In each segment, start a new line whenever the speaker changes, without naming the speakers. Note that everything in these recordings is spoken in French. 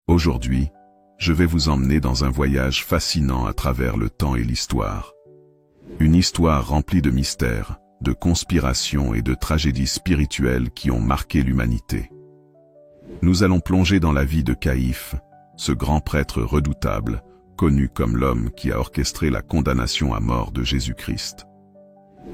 Aujourd'hui, je vais vous emmener dans un voyage fascinant à travers le temps et l'histoire. Une histoire remplie de mystères, de conspirations et de tragédies spirituelles qui ont marqué l'humanité. Nous allons plonger dans la vie de Caïphe, ce grand prêtre redoutable, connu comme l'homme qui a orchestré la condamnation à mort de Jésus-Christ.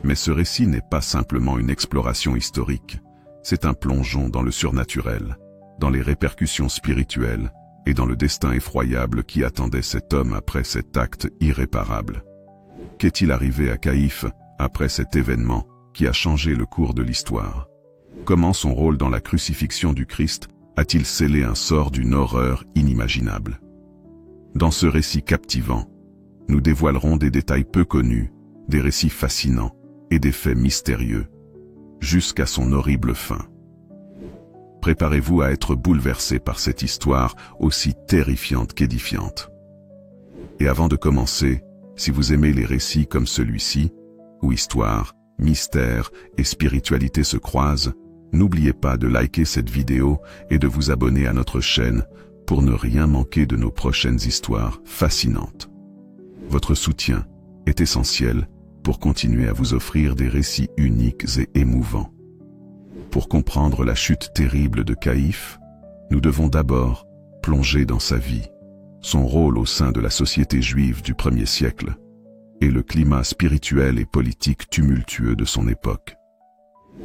Mais ce récit n'est pas simplement une exploration historique, c'est un plongeon dans le surnaturel, dans les répercussions spirituelles et dans le destin effroyable qui attendait cet homme après cet acte irréparable. Qu'est-il arrivé à Caïphe après cet événement qui a changé le cours de l'histoire? Comment son rôle dans la crucifixion du Christ a-t-il scellé un sort d'une horreur inimaginable? Dans ce récit captivant, nous dévoilerons des détails peu connus, des récits fascinants et des faits mystérieux, jusqu'à son horrible fin. Préparez-vous à être bouleversés par cette histoire aussi terrifiante qu'édifiante. Et avant de commencer, si vous aimez les récits comme celui-ci, où histoire, mystère et spiritualité se croisent, n'oubliez pas de liker cette vidéo et de vous abonner à notre chaîne pour ne rien manquer de nos prochaines histoires fascinantes. Votre soutien est essentiel pour continuer à vous offrir des récits uniques et émouvants. Pour comprendre la chute terrible de Caïphe, nous devons d'abord plonger dans sa vie, son rôle au sein de la société juive du 1er siècle, et le climat spirituel et politique tumultueux de son époque.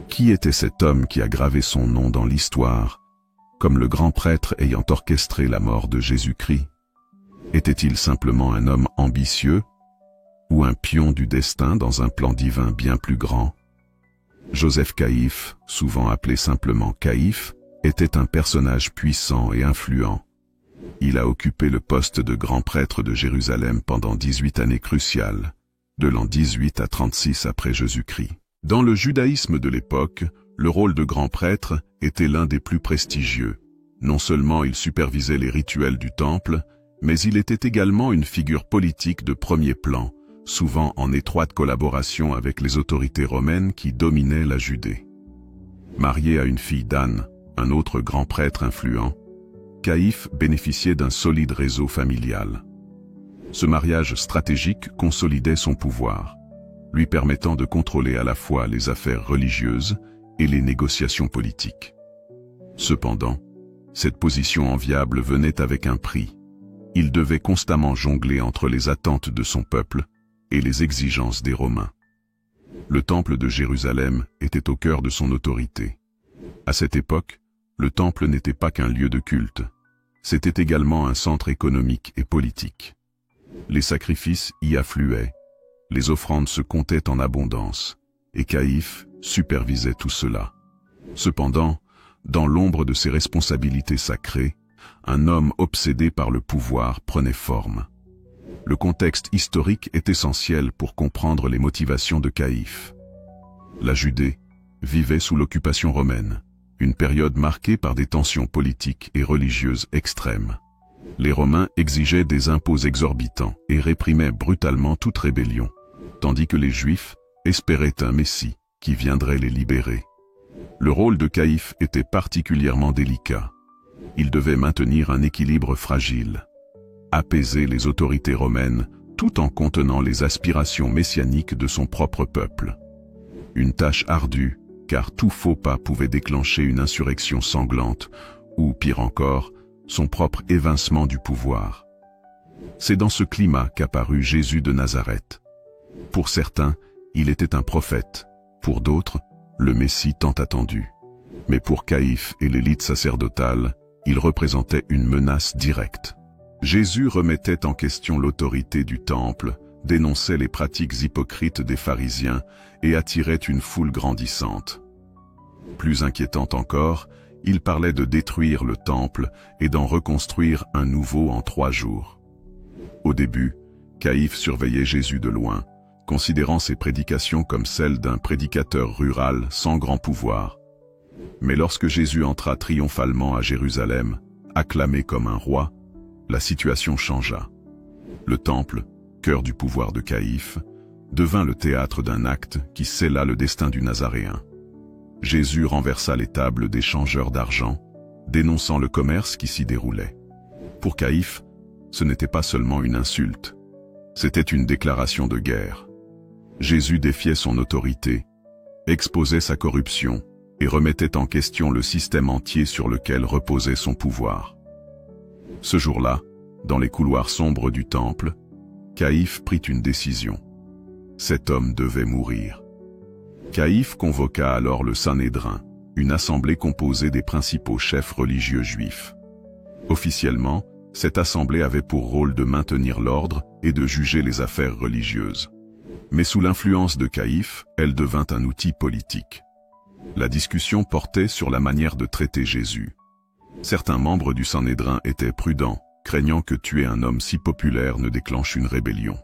Qui était cet homme qui a gravé son nom dans l'histoire, comme le grand prêtre ayant orchestré la mort de Jésus-Christ? Était-il simplement un homme ambitieux, ou un pion du destin dans un plan divin bien plus grand? Joseph Caïphe, souvent appelé simplement Caïphe, était un personnage puissant et influent. Il a occupé le poste de grand prêtre de Jérusalem pendant 18 années cruciales, de l'an 18 à 36 après Jésus-Christ. Dans le judaïsme de l'époque, le rôle de grand prêtre était l'un des plus prestigieux. Non seulement il supervisait les rituels du temple, mais il était également une figure politique de premier plan, souvent en étroite collaboration avec les autorités romaines qui dominaient la Judée. Marié à une fille d'Anne, un autre grand prêtre influent, Caïphe bénéficiait d'un solide réseau familial. Ce mariage stratégique consolidait son pouvoir, lui permettant de contrôler à la fois les affaires religieuses et les négociations politiques. Cependant, cette position enviable venait avec un prix. Il devait constamment jongler entre les attentes de son peuple et les exigences des Romains. Le temple de Jérusalem était au cœur de son autorité. À cette époque, le temple n'était pas qu'un lieu de culte. C'était également un centre économique et politique. Les sacrifices y affluaient, les offrandes se comptaient en abondance, et Caïphe supervisait tout cela. Cependant, dans l'ombre de ses responsabilités sacrées, un homme obsédé par le pouvoir prenait forme. Le contexte historique est essentiel pour comprendre les motivations de Caïphe. La Judée vivait sous l'occupation romaine, une période marquée par des tensions politiques et religieuses extrêmes. Les Romains exigeaient des impôts exorbitants et réprimaient brutalement toute rébellion, tandis que les Juifs espéraient un Messie qui viendrait les libérer. Le rôle de Caïphe était particulièrement délicat. Il devait maintenir un équilibre fragile, apaiser les autorités romaines tout en contenant les aspirations messianiques de son propre peuple. Une tâche ardue, car tout faux pas pouvait déclencher une insurrection sanglante, ou pire encore, son propre évincement du pouvoir. C'est dans ce climat qu'apparut Jésus de Nazareth. Pour certains, il était un prophète, pour d'autres, le Messie tant attendu. Mais pour Caïphe et l'élite sacerdotale, il représentait une menace directe. Jésus remettait en question l'autorité du temple, dénonçait les pratiques hypocrites des pharisiens et attirait une foule grandissante. Plus inquiétant encore, il parlait de détruire le temple et d'en reconstruire un nouveau en 3 jours. Au début, Caïphe surveillait Jésus de loin, considérant ses prédications comme celles d'un prédicateur rural sans grand pouvoir. Mais lorsque Jésus entra triomphalement à Jérusalem, acclamé comme un roi, la situation changea. Le temple, cœur du pouvoir de Caïphe, devint le théâtre d'un acte qui scella le destin du Nazaréen. Jésus renversa les tables des changeurs d'argent, dénonçant le commerce qui s'y déroulait. Pour Caïphe, ce n'était pas seulement une insulte, c'était une déclaration de guerre. Jésus défiait son autorité, exposait sa corruption et remettait en question le système entier sur lequel reposait son pouvoir. Ce jour-là, dans les couloirs sombres du temple, Caïphe prit une décision. Cet homme devait mourir. Caïphe convoqua alors le Sanhédrin, une assemblée composée des principaux chefs religieux juifs. Officiellement, cette assemblée avait pour rôle de maintenir l'ordre et de juger les affaires religieuses. Mais sous l'influence de Caïphe, elle devint un outil politique. La discussion portait sur la manière de traiter Jésus. Certains membres du Sanhédrin étaient prudents, craignant que tuer un homme si populaire ne déclenche une rébellion.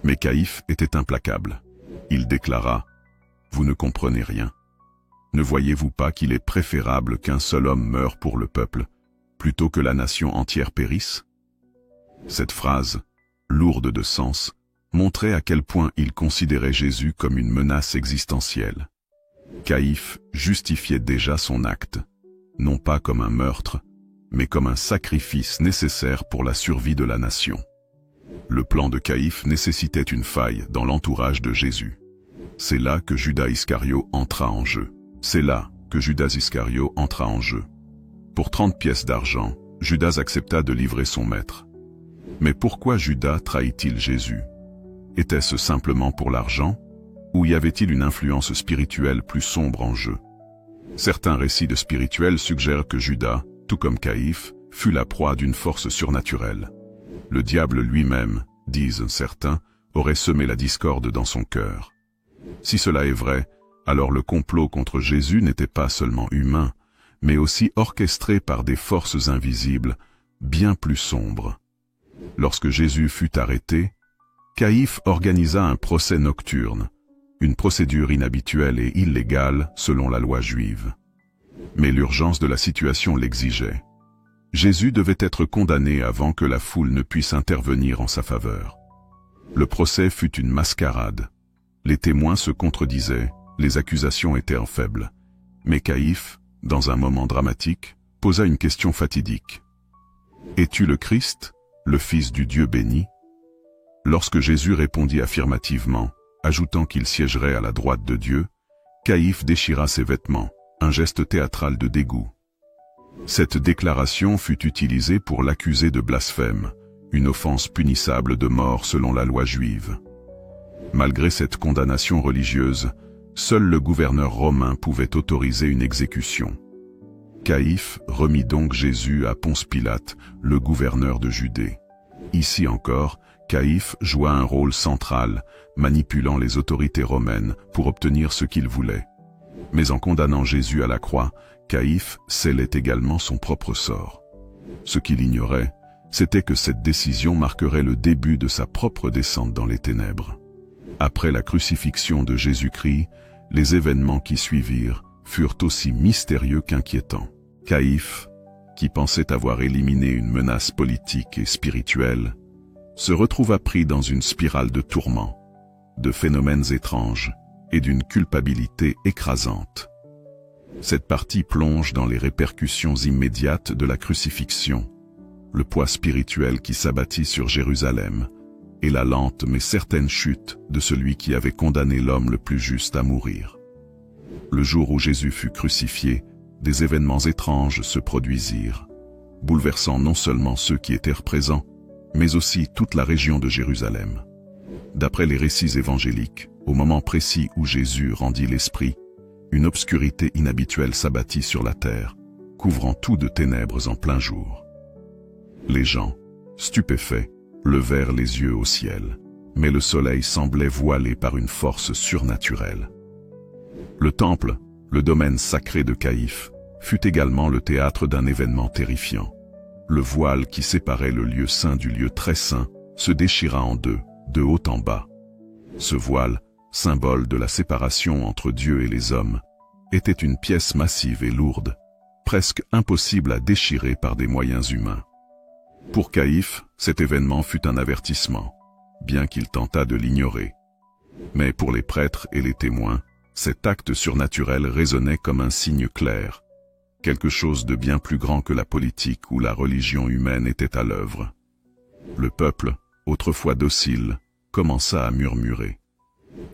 Mais Caïphe était implacable. Il déclara « Vous ne comprenez rien. Ne voyez-vous pas qu'il est préférable qu'un seul homme meure pour le peuple, plutôt que la nation entière périsse ?» Cette phrase, lourde de sens, montrait à quel point il considérait Jésus comme une menace existentielle. Caïphe justifiait déjà son acte, non pas comme un meurtre, mais comme un sacrifice nécessaire pour la survie de la nation. Le plan de Caïphe nécessitait une faille dans l'entourage de Jésus. C'est là que Judas Iscario entra en jeu. Pour 30 pièces d'argent, Judas accepta de livrer son maître. Mais pourquoi Judas trahit-il Jésus? Était-ce simplement pour l'argent, ou y avait-il une influence spirituelle plus sombre en jeu? Certains récits de spirituels suggèrent que Judas, tout comme Caïphe, fut la proie d'une force surnaturelle. Le diable lui-même, disent certains, aurait semé la discorde dans son cœur. Si cela est vrai, alors le complot contre Jésus n'était pas seulement humain, mais aussi orchestré par des forces invisibles, bien plus sombres. Lorsque Jésus fut arrêté, Caïphe organisa un procès nocturne, une procédure inhabituelle et illégale selon la loi juive. Mais l'urgence de la situation l'exigeait. Jésus devait être condamné avant que la foule ne puisse intervenir en sa faveur. Le procès fut une mascarade. Les témoins se contredisaient, les accusations étaient faibles. Mais Caïphe, dans un moment dramatique, posa une question fatidique. « Es-tu le Christ, le Fils du Dieu béni ?» Lorsque Jésus répondit affirmativement, ajoutant qu'il siégerait à la droite de Dieu, Caïphe déchira ses vêtements, un geste théâtral de dégoût. Cette déclaration fut utilisée pour l'accuser de blasphème, une offense punissable de mort selon la loi juive. Malgré cette condamnation religieuse, seul le gouverneur romain pouvait autoriser une exécution. Caïphe remit donc Jésus à Ponce Pilate, le gouverneur de Judée. Ici encore, Caïphe joua un rôle central, manipulant les autorités romaines pour obtenir ce qu'il voulait. Mais en condamnant Jésus à la croix, Caïphe scellait également son propre sort. Ce qu'il ignorait, c'était que cette décision marquerait le début de sa propre descente dans les ténèbres. Après la crucifixion de Jésus-Christ, les événements qui suivirent furent aussi mystérieux qu'inquiétants. Caïphe, qui pensait avoir éliminé une menace politique et spirituelle, se retrouva pris dans une spirale de tourments, de phénomènes étranges et d'une culpabilité écrasante. Cette partie plonge dans les répercussions immédiates de la crucifixion, le poids spirituel qui s'abattit sur Jérusalem et la lente mais certaine chute de celui qui avait condamné l'homme le plus juste à mourir. Le jour où Jésus fut crucifié, des événements étranges se produisirent, bouleversant non seulement ceux qui étaient présents, mais aussi toute la région de Jérusalem. D'après les récits évangéliques, au moment précis où Jésus rendit l'esprit, une obscurité inhabituelle s'abattit sur la terre, couvrant tout de ténèbres en plein jour. Les gens, stupéfaits, levèrent les yeux au ciel, mais le soleil semblait voilé par une force surnaturelle. Le temple, le domaine sacré de Caïphe, fut également le théâtre d'un événement terrifiant. Le voile qui séparait le lieu saint du lieu très saint se déchira en deux, de haut en bas. Ce voile, symbole de la séparation entre Dieu et les hommes, était une pièce massive et lourde, presque impossible à déchirer par des moyens humains. Pour Caïphe, cet événement fut un avertissement, bien qu'il tentât de l'ignorer. Mais pour les prêtres et les témoins, cet acte surnaturel résonnait comme un signe clair. Quelque chose de bien plus grand que la politique ou la religion humaine était à l'œuvre. Le peuple, autrefois docile, commença à murmurer.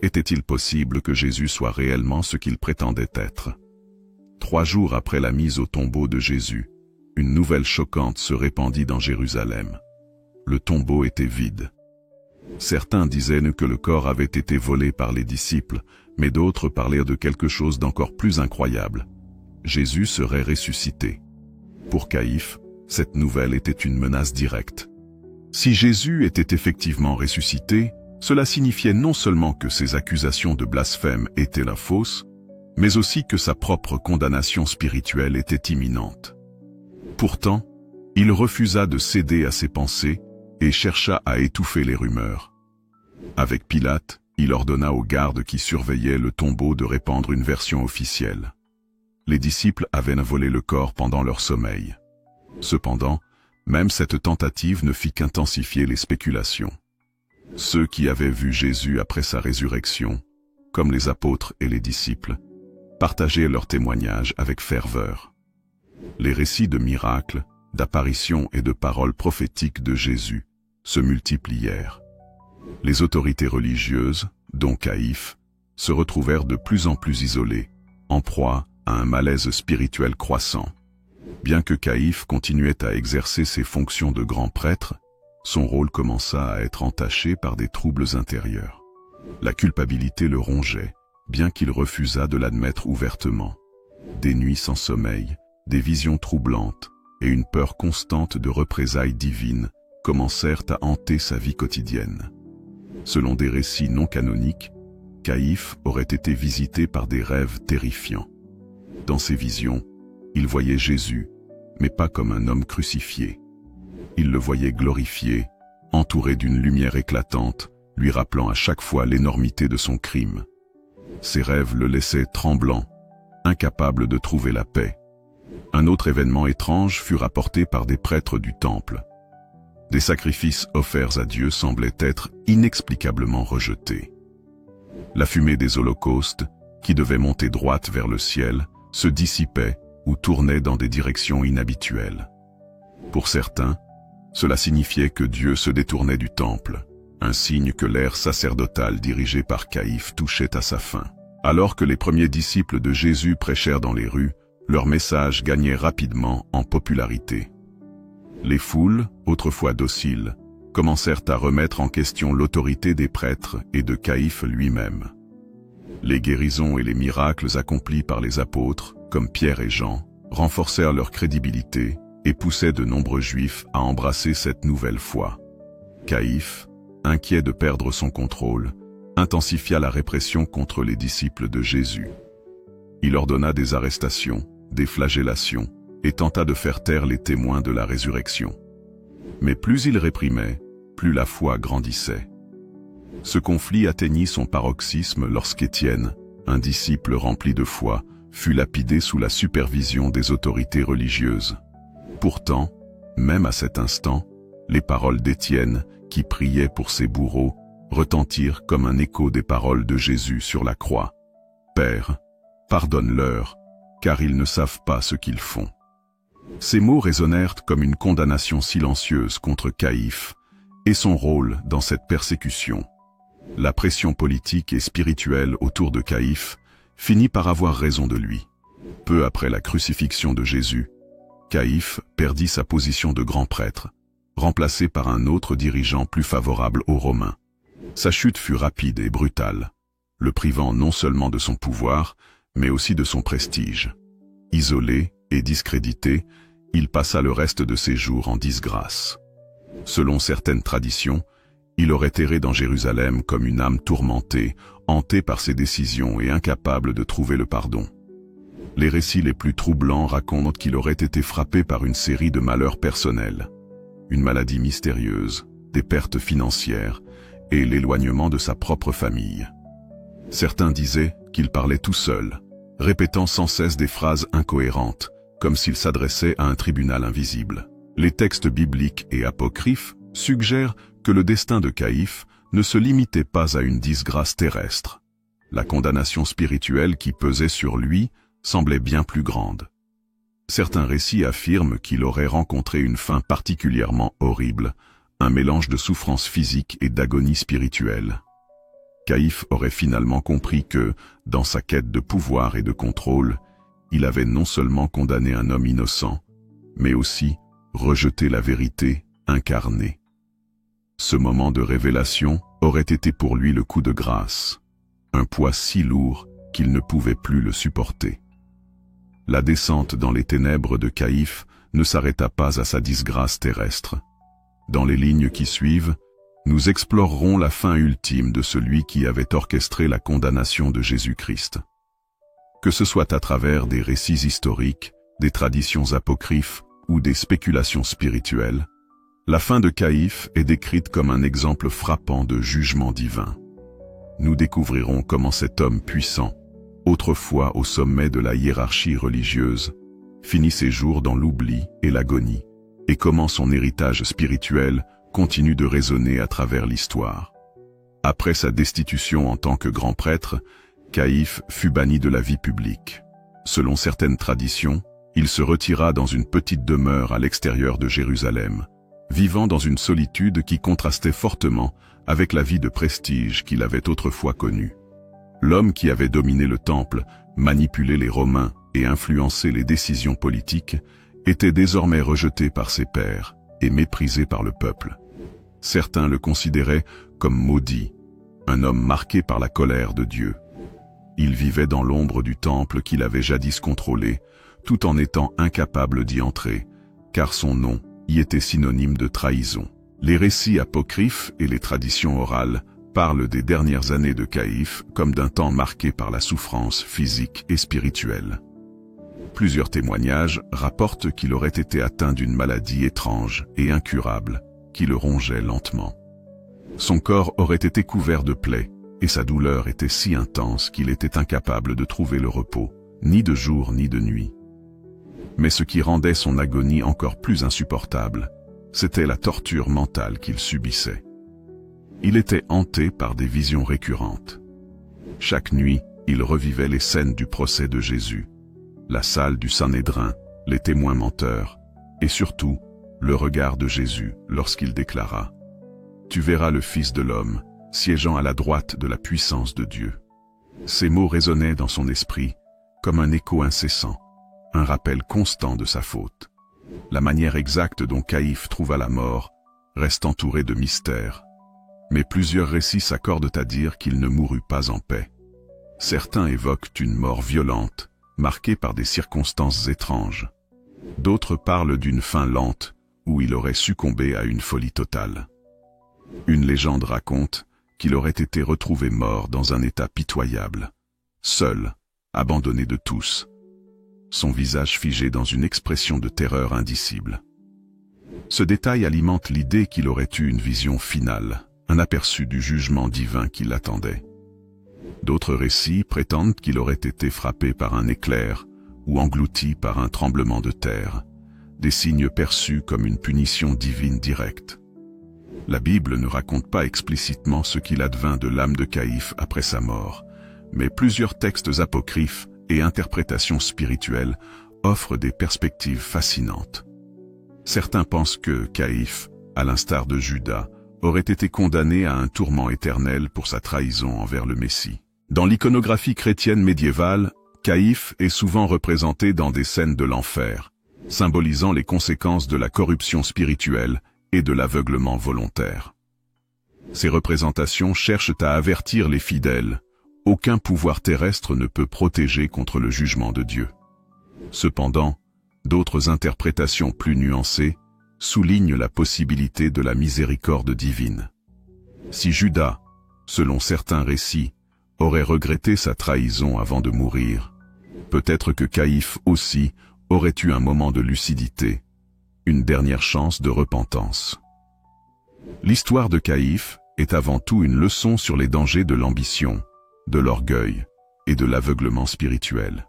Était-il possible que Jésus soit réellement ce qu'il prétendait être? 3 jours après la mise au tombeau de Jésus, une nouvelle choquante se répandit dans Jérusalem. Le tombeau était vide. Certains disaient que le corps avait été volé par les disciples, mais d'autres parlaient de quelque chose d'encore plus incroyable. Jésus serait ressuscité. Pour Caïphe, cette nouvelle était une menace directe. Si Jésus était effectivement ressuscité, cela signifiait non seulement que ses accusations de blasphème étaient la fausse, mais aussi que sa propre condamnation spirituelle était imminente. Pourtant, il refusa de céder à ses pensées et chercha à étouffer les rumeurs. Avec Pilate, il ordonna aux gardes qui surveillaient le tombeau de répandre une version officielle. Les disciples avaient volé le corps pendant leur sommeil. Cependant, même cette tentative ne fit qu'intensifier les spéculations. Ceux qui avaient vu Jésus après sa résurrection, comme les apôtres et les disciples, partageaient leurs témoignages avec ferveur. Les récits de miracles, d'apparitions et de paroles prophétiques de Jésus se multiplièrent. Les autorités religieuses, dont Caïphe, se retrouvèrent de plus en plus isolées, en proie à un malaise spirituel croissant. Bien que Caïphe continuait à exercer ses fonctions de grand prêtre, son rôle commença à être entaché par des troubles intérieurs. La culpabilité le rongeait, bien qu'il refusât de l'admettre ouvertement. Des nuits sans sommeil, des visions troublantes et une peur constante de représailles divines commencèrent à hanter sa vie quotidienne. Selon des récits non canoniques, Caïphe aurait été visité par des rêves terrifiants. Dans ses visions, il voyait Jésus, mais pas comme un homme crucifié. Il le voyait glorifié, entouré d'une lumière éclatante, lui rappelant à chaque fois l'énormité de son crime. Ses rêves le laissaient tremblant, incapable de trouver la paix. Un autre événement étrange fut rapporté par des prêtres du temple. Des sacrifices offerts à Dieu semblaient être inexplicablement rejetés. La fumée des holocaustes, qui devait monter droite vers le ciel, se dissipait ou tournait dans des directions inhabituelles. Pour certains, cela signifiait que Dieu se détournait du temple, un signe que l'ère sacerdotale dirigée par Caïphe touchait à sa fin. Alors que les premiers disciples de Jésus prêchèrent dans les rues, leur message gagnait rapidement en popularité. Les foules, autrefois dociles, commencèrent à remettre en question l'autorité des prêtres et de Caïphe lui-même. Les guérisons et les miracles accomplis par les apôtres, comme Pierre et Jean, renforcèrent leur crédibilité et poussaient de nombreux Juifs à embrasser cette nouvelle foi. Caïphe, inquiet de perdre son contrôle, intensifia la répression contre les disciples de Jésus. Il ordonna des arrestations, des flagellations, et tenta de faire taire les témoins de la résurrection. Mais plus il réprimait, plus la foi grandissait. Ce conflit atteignit son paroxysme lorsqu'Étienne, un disciple rempli de foi, fut lapidé sous la supervision des autorités religieuses. Pourtant, même à cet instant, les paroles d'Étienne, qui priait pour ses bourreaux, retentirent comme un écho des paroles de Jésus sur la croix. « Père, pardonne-leur, car ils ne savent pas ce qu'ils font. » Ces mots résonnèrent comme une condamnation silencieuse contre Caïphe et son rôle dans cette persécution. La pression politique et spirituelle autour de Caïphe finit par avoir raison de lui. Peu après la crucifixion de Jésus, Caïphe perdit sa position de grand prêtre, remplacé par un autre dirigeant plus favorable aux Romains. Sa chute fut rapide et brutale, le privant non seulement de son pouvoir, mais aussi de son prestige. Isolé et discrédité, il passa le reste de ses jours en disgrâce. Selon certaines traditions, il aurait erré dans Jérusalem comme une âme tourmentée, hantée par ses décisions et incapable de trouver le pardon. Les récits les plus troublants racontent qu'il aurait été frappé par une série de malheurs personnels, une maladie mystérieuse, des pertes financières et l'éloignement de sa propre famille. Certains disaient qu'il parlait tout seul, répétant sans cesse des phrases incohérentes, comme s'il s'adressait à un tribunal invisible. Les textes bibliques et apocryphes suggèrent que le destin de Caïphe ne se limitait pas à une disgrâce terrestre. La condamnation spirituelle qui pesait sur lui semblait bien plus grande. Certains récits affirment qu'il aurait rencontré une fin particulièrement horrible, un mélange de souffrance physique et d'agonie spirituelle. Caïphe aurait finalement compris que, dans sa quête de pouvoir et de contrôle, il avait non seulement condamné un homme innocent, mais aussi rejeté la vérité incarnée. Ce moment de révélation aurait été pour lui le coup de grâce, un poids si lourd qu'il ne pouvait plus le supporter. La descente dans les ténèbres de Caïphe ne s'arrêta pas à sa disgrâce terrestre. Dans les lignes qui suivent, nous explorerons la fin ultime de celui qui avait orchestré la condamnation de Jésus-Christ. Que ce soit à travers des récits historiques, des traditions apocryphes ou des spéculations spirituelles, la fin de Caïphe est décrite comme un exemple frappant de jugement divin. Nous découvrirons comment cet homme puissant, autrefois au sommet de la hiérarchie religieuse, finit ses jours dans l'oubli et l'agonie, et comment son héritage spirituel continue de résonner à travers l'histoire. Après sa destitution en tant que grand prêtre, Caïphe fut banni de la vie publique. Selon certaines traditions, il se retira dans une petite demeure à l'extérieur de Jérusalem, vivant dans une solitude qui contrastait fortement avec la vie de prestige qu'il avait autrefois connue. L'homme qui avait dominé le temple, manipulé les Romains et influencé les décisions politiques, était désormais rejeté par ses pairs et méprisé par le peuple. Certains le considéraient comme maudit, un homme marqué par la colère de Dieu. Il vivait dans l'ombre du temple qu'il avait jadis contrôlé, tout en étant incapable d'y entrer, car son nom y était synonyme de trahison. Les récits apocryphes et les traditions orales parlent des dernières années de Caïphe comme d'un temps marqué par la souffrance physique et spirituelle. Plusieurs témoignages rapportent qu'il aurait été atteint d'une maladie étrange et incurable qui le rongeait lentement. Son corps aurait été couvert de plaies et sa douleur était si intense qu'il était incapable de trouver le repos, ni de jour ni de nuit. Mais ce qui rendait son agonie encore plus insupportable, c'était la torture mentale qu'il subissait. Il était hanté par des visions récurrentes. Chaque nuit, il revivait les scènes du procès de Jésus, la salle du Sanhédrin, les témoins menteurs, et surtout, le regard de Jésus lorsqu'il déclara « Tu verras le Fils de l'homme, siégeant à la droite de la puissance de Dieu ». Ces mots résonnaient dans son esprit comme un écho incessant, un rappel constant de sa faute. La manière exacte dont Caïphe trouva la mort reste entourée de mystères, mais plusieurs récits s'accordent à dire qu'il ne mourut pas en paix. Certains évoquent une mort violente, marquée par des circonstances étranges. D'autres parlent d'une fin lente, où il aurait succombé à une folie totale. Une légende raconte qu'il aurait été retrouvé mort dans un état pitoyable, seul, abandonné de tous, son visage figé dans une expression de terreur indicible. Ce détail alimente l'idée qu'il aurait eu une vision finale, un aperçu du jugement divin qui l'attendait. D'autres récits prétendent qu'il aurait été frappé par un éclair ou englouti par un tremblement de terre, des signes perçus comme une punition divine directe. La Bible ne raconte pas explicitement ce qu'il advint de l'âme de Caïphe après sa mort, mais plusieurs textes apocryphes et interprétations spirituelles offrent des perspectives fascinantes. Certains pensent que Caïphe, à l'instar de Judas, aurait été condamné à un tourment éternel pour sa trahison envers le Messie. Dans l'iconographie chrétienne médiévale, Caïphe est souvent représenté dans des scènes de l'enfer, symbolisant les conséquences de la corruption spirituelle et de l'aveuglement volontaire. Ces représentations cherchent à avertir les fidèles. Aucun pouvoir terrestre ne peut protéger contre le jugement de Dieu. Cependant, d'autres interprétations plus nuancées soulignent la possibilité de la miséricorde divine. Si Judas, selon certains récits, aurait regretté sa trahison avant de mourir, peut-être que Caïphe aussi aurait eu un moment de lucidité, une dernière chance de repentance. L'histoire de Caïphe est avant tout une leçon sur les dangers de l'ambition, de l'orgueil et de l'aveuglement spirituel.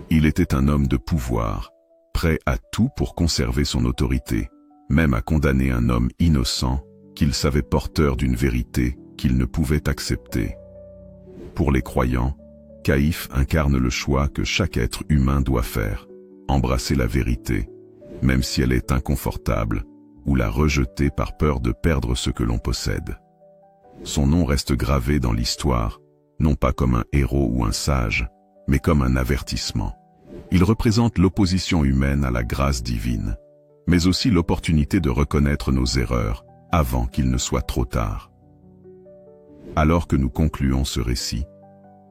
Il était un homme de pouvoir, prêt à tout pour conserver son autorité, même à condamner un homme innocent qu'il savait porteur d'une vérité qu'il ne pouvait accepter. Pour les croyants, Caïphe incarne le choix que chaque être humain doit faire, embrasser la vérité, même si elle est inconfortable, ou la rejeter par peur de perdre ce que l'on possède. Son nom reste gravé dans l'histoire, non pas comme un héros ou un sage, mais comme un avertissement. Il représente l'opposition humaine à la grâce divine, mais aussi l'opportunité de reconnaître nos erreurs avant qu'il ne soit trop tard. Alors que nous concluons ce récit,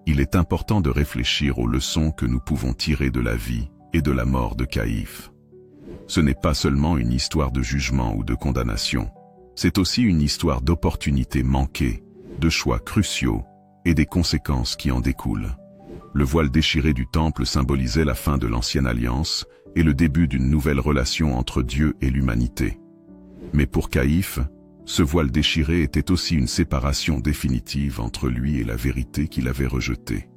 il est important de réfléchir aux leçons que nous pouvons tirer de la vie et de la mort de Caïphe. Ce n'est pas seulement une histoire de jugement ou de condamnation, c'est aussi une histoire d'opportunités manquées, de choix cruciaux et des conséquences qui en découlent. Le voile déchiré du temple symbolisait la fin de l'ancienne alliance et le début d'une nouvelle relation entre Dieu et l'humanité. Mais pour Caïphe, ce voile déchiré était aussi une séparation définitive entre lui et la vérité qu'il avait rejetée.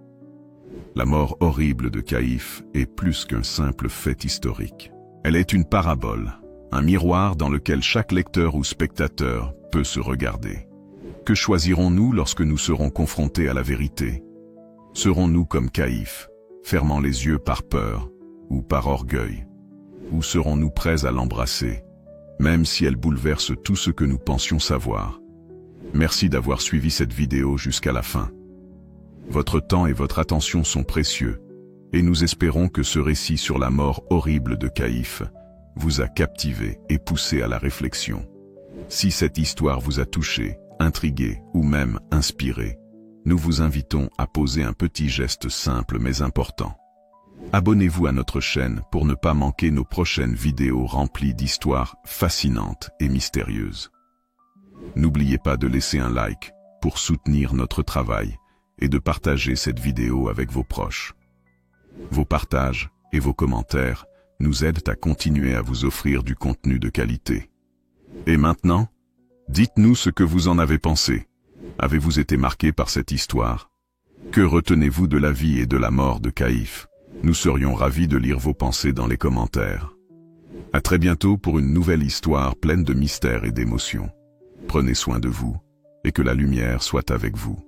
La mort horrible de Caïphe est plus qu'un simple fait historique. Elle est une parabole, un miroir dans lequel chaque lecteur ou spectateur peut se regarder. Que choisirons-nous lorsque nous serons confrontés à la vérité? Serons-nous comme Caïphe, fermant les yeux par peur ou par orgueil? Ou serons-nous prêts à l'embrasser, même si elle bouleverse tout ce que nous pensions savoir? Merci d'avoir suivi cette vidéo jusqu'à la fin. Votre temps et votre attention sont précieux, et nous espérons que ce récit sur la mort horrible de Caïphe vous a captivé et poussé à la réflexion. Si cette histoire vous a touché, intrigué ou même inspiré, nous vous invitons à poser un petit geste simple mais important. Abonnez-vous à notre chaîne pour ne pas manquer nos prochaines vidéos remplies d'histoires fascinantes et mystérieuses. N'oubliez pas de laisser un like pour soutenir notre travail et de partager cette vidéo avec vos proches. Vos partages et vos commentaires nous aident à continuer à vous offrir du contenu de qualité. Et maintenant, dites-nous ce que vous en avez pensé. Avez-vous été marqué par cette histoire? Que retenez-vous de la vie et de la mort de Caïphe? Nous serions ravis de lire vos pensées dans les commentaires. À très bientôt pour une nouvelle histoire pleine de mystères et d'émotions. Prenez soin de vous, et que la lumière soit avec vous.